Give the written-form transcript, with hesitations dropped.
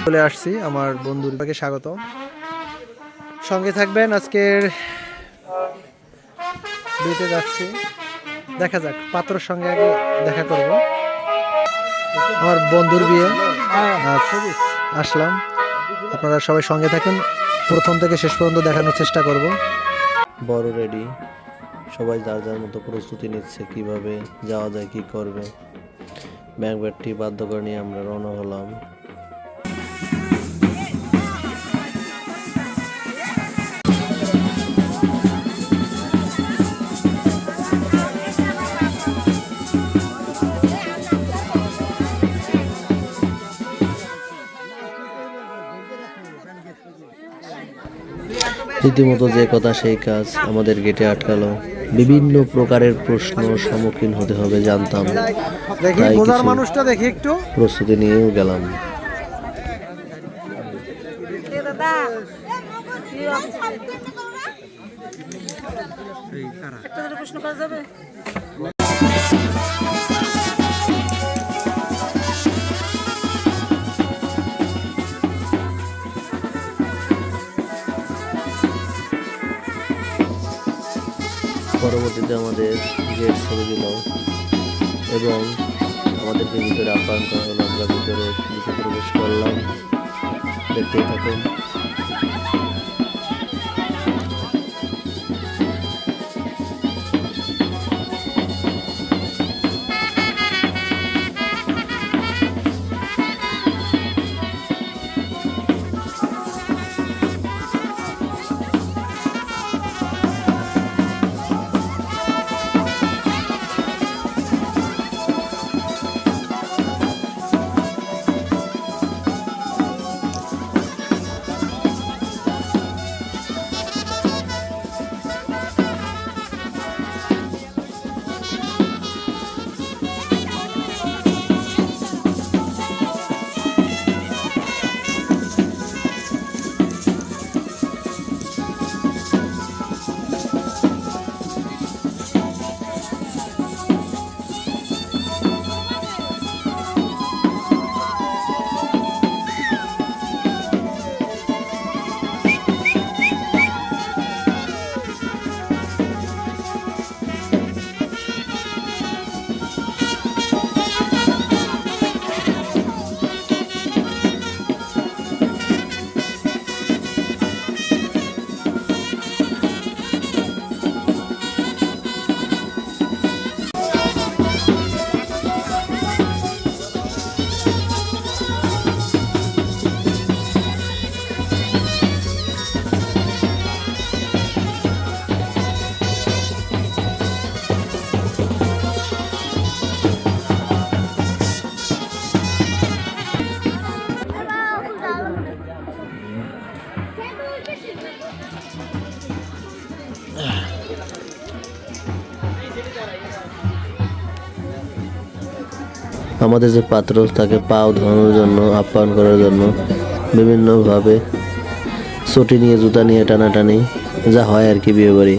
চলে আসছি আমার বন্ধুর পাকে স্বাগত। সঙ্গে থাকবেন, আজকের বিয়েতে যাচ্ছি, দেখা যাক পাত্রর সঙ্গে আগে দেখা করব। আমার বন্ধুর বিয়ে, আসলাম। আপনারা সবাই সঙ্গে থাকেন, প্রথম থেকে শেষ পর্যন্ত দেখানোর চেষ্টা করব। বড় রেডি, সবাই যার যার মতো প্রস্তুতি নিচ্ছে কিভাবে যাওয়া যায়, কি করবে। ব্যাগ ব্যাগটি বাধ্য করে নিয়ে আমরা রওনা হলাম। রীতিমতো যে কথা সেই কাজ, আমাদের গেটে আটকালো। বিভিন্ন প্রকারের প্রশ্ন সম্মুখীন হতে হবে জানতাম, তাই কিছু প্রস্তুতি নিয়েও গেলাম। পরবর্তীতে আমাদের গেট ছেড়ে দিল এবং আমাদেরকে ভিতরে আপ্যায়ন করা হলো। আমরা ভিতরে প্রবেশ করলাম, দেখতেই থাকুন। আমাদের যে পাত্র, তাকে পাও ধোয়ানোর জন্য, আপ্যায়ন করার জন্য বিভিন্নভাবে চটি নিয়ে, জুতা নিয়ে টানাটানি, যা হয় আর কি বিয়ে বাড়ি।